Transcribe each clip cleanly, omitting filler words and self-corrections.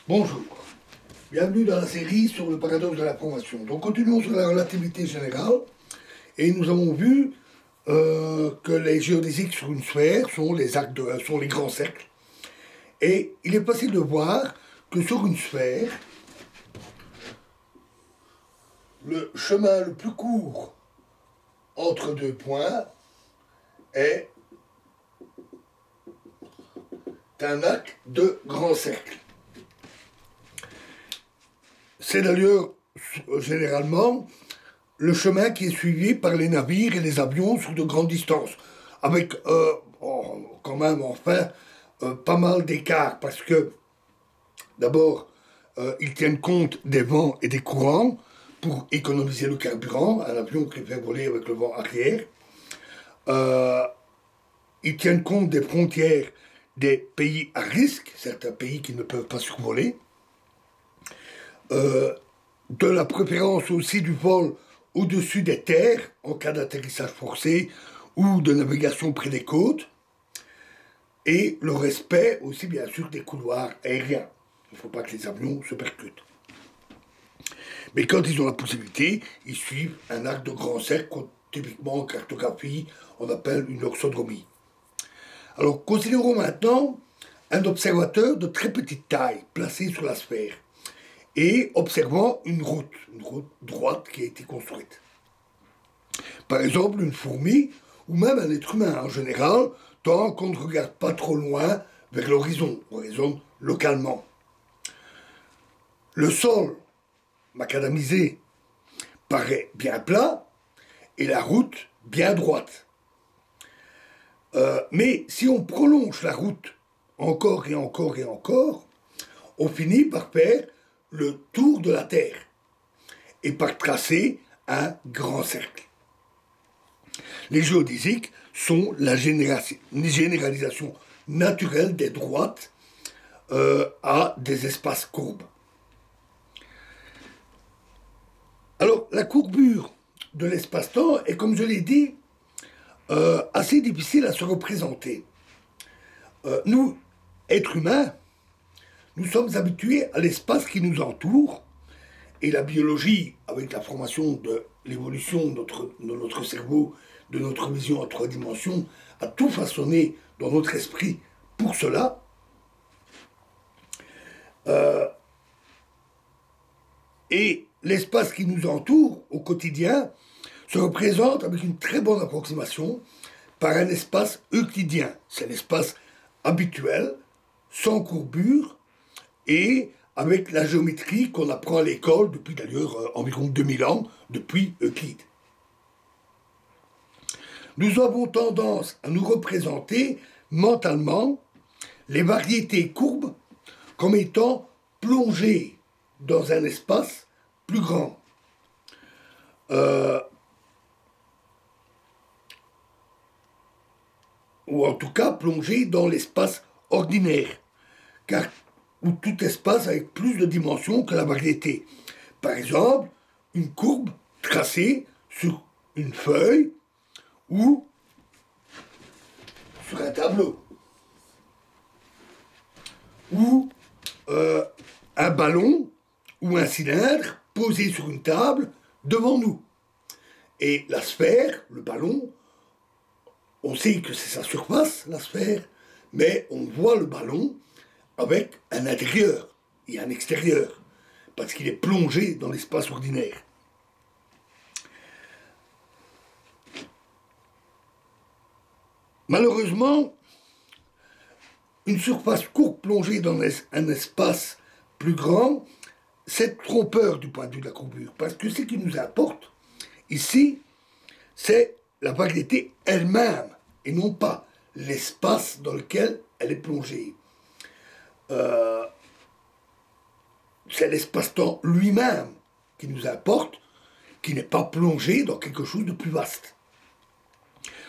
Bonjour, bienvenue dans la série sur le paradoxe de la formation. Donc continuons sur la relativité générale et nous avons vu que les géodésiques sur une sphère sont sont les grands cercles. Et il est facile de voir que sur une sphère, le chemin le plus court entre deux points est un arc de grands cercles. C'est d'ailleurs généralement le chemin qui est suivi par les navires et les avions sur de grandes distances, avec quand même pas mal d'écart, parce que d'abord, ils tiennent compte des vents et des courants pour économiser le carburant, un avion qui fait voler avec le vent arrière. Ils tiennent compte des frontières des pays à risque, certains pays qui ne peuvent pas survoler, de la préférence aussi du vol au-dessus des terres en cas d'atterrissage forcé ou de navigation près des côtes, et le respect aussi bien sûr des couloirs aériens. Il ne faut pas que les avions se percutent. Mais quand ils ont la possibilité, ils suivent un arc de grand cercle qu'on, typiquement en cartographie, on appelle une loxodromie. Alors considérons maintenant un observateur de très petite taille placé sur la sphère et observant une route droite qui a été construite. Par exemple, une fourmi, ou même un être humain en général, tant qu'on ne regarde pas trop loin vers l'horizon, on raisonne localement. Le sol, macadamisé, paraît bien plat, et la route bien droite. Mais si on prolonge la route encore et encore et encore, on finit par faire le tour de la Terre et par tracer un grand cercle. Les géodésiques sont la généralisation naturelle des droites à des espaces courbes. Alors, la courbure de l'espace-temps est, comme je l'ai dit, assez difficile à se représenter. Nous, êtres humains, nous sommes habitués à l'espace qui nous entoure, et la biologie, avec la formation de l'évolution de notre cerveau, de notre vision en 3 dimensions, a tout façonné dans notre esprit pour cela. Et l'espace qui nous entoure au quotidien se représente avec une très bonne approximation par un espace euclidien. C'est l'espace habituel, sans courbure, et avec la géométrie qu'on apprend à l'école depuis d'ailleurs environ 2000 ans, depuis Euclide. Nous avons tendance à nous représenter mentalement les variétés courbes comme étant plongées dans un espace plus grand. Ou en tout cas plongées dans l'espace ordinaire, car ou tout espace avec plus de dimensions que la variété. Par exemple, une courbe tracée sur une feuille ou sur un tableau. Ou un ballon ou un cylindre posé sur une table devant nous. Et la sphère, le ballon, on sait que c'est sa surface, la sphère, mais on voit le ballon avec un intérieur et un extérieur, parce qu'il est plongé dans l'espace ordinaire. Malheureusement, une surface courte plongée dans un espace plus grand, c'est trompeur du point de vue de la courbure, parce que ce qui nous importe ici, c'est la variété elle-même, et non pas l'espace dans lequel elle est plongée. C'est l'espace-temps lui-même qui nous importe, qui n'est pas plongé dans quelque chose de plus vaste.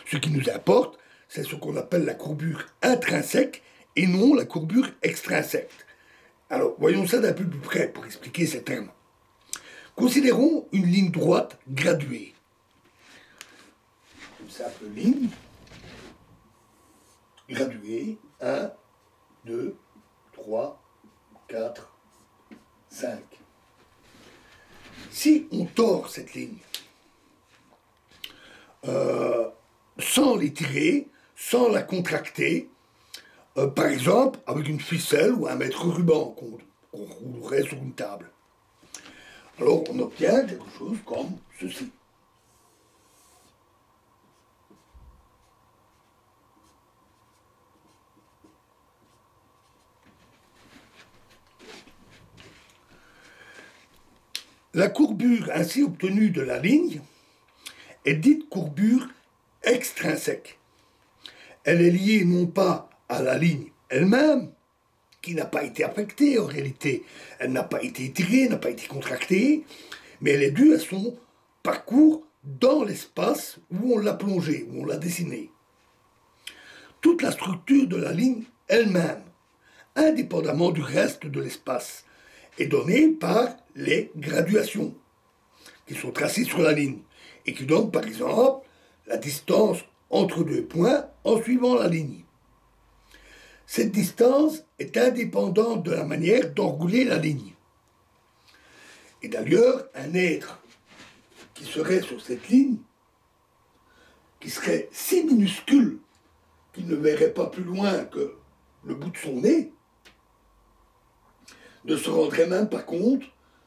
Ce qui nous importe, c'est ce qu'on appelle la courbure intrinsèque et non la courbure extrinsèque. Alors, voyons ça d'un peu plus près pour expliquer ces termes. Considérons une ligne droite graduée. Une simple ligne graduée, 1, 2, 3, 4, 5. Si on tord cette ligne, sans l'étirer, sans la contracter, par exemple avec une ficelle ou un mètre ruban qu'on roulerait sur une table, alors on obtient quelque chose comme ceci. La courbure ainsi obtenue de la ligne est dite courbure extrinsèque. Elle est liée non pas à la ligne elle-même, qui n'a pas été affectée en réalité, elle n'a pas été étirée, n'a pas été contractée, mais elle est due à son parcours dans l'espace où on l'a plongée, où on l'a dessinée. Toute la structure de la ligne elle-même, indépendamment du reste de l'espace, est donnée par les graduations qui sont tracées sur la ligne et qui donnent par exemple la distance entre deux points en suivant la ligne. Cette distance est indépendante de la manière d'enrouler la ligne. Et d'ailleurs, un être qui serait sur cette ligne, qui serait si minuscule qu'il ne verrait pas plus loin que le bout de son nez, ne se rendrait même pas compte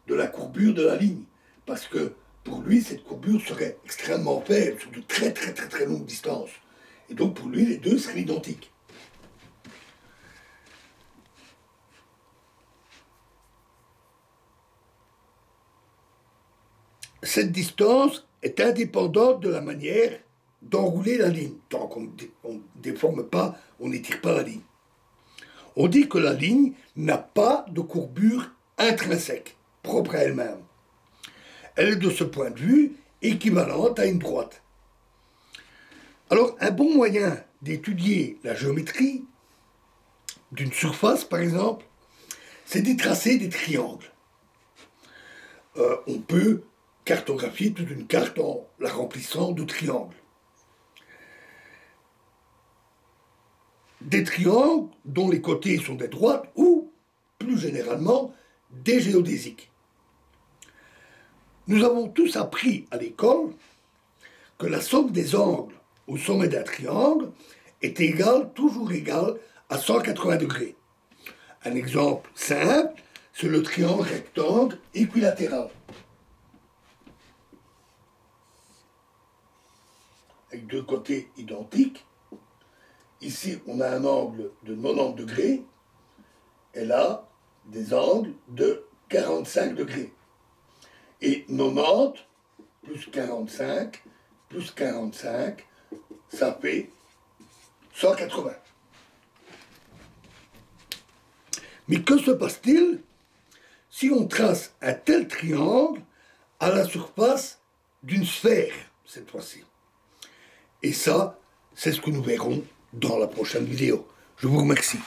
de la courbure de la ligne. Parce que pour lui, cette courbure serait extrêmement faible, sur de très très très très longues distances. Et donc pour lui, les deux seraient identiques. Cette distance est indépendante de la manière d'enrouler la ligne. Tant qu'on ne déforme pas, on n'étire pas la ligne. On dit que la ligne n'a pas de courbure intrinsèque, propre à elle-même. Elle est de ce point de vue équivalente à une droite. Alors, un bon moyen d'étudier la géométrie d'une surface, par exemple, c'est d'y tracer des triangles. On peut cartographier toute une carte en la remplissant de triangles. Des triangles dont les côtés sont des droites ou, plus généralement, des géodésiques. Nous avons tous appris à l'école que la somme des angles au sommet d'un triangle est égale, toujours égale, à 180 degrés. Un exemple simple, c'est le triangle rectangle équilatéral. Avec deux côtés identiques. Ici, on a un angle de 90 degrés, et là, des angles de 45 degrés. Et 90 plus 45 plus 45, ça fait 180. Mais que se passe-t-il si on trace un tel triangle à la surface d'une sphère, cette fois-ci? Et ça, c'est ce que nous verrons dans la prochaine vidéo. Je vous remercie.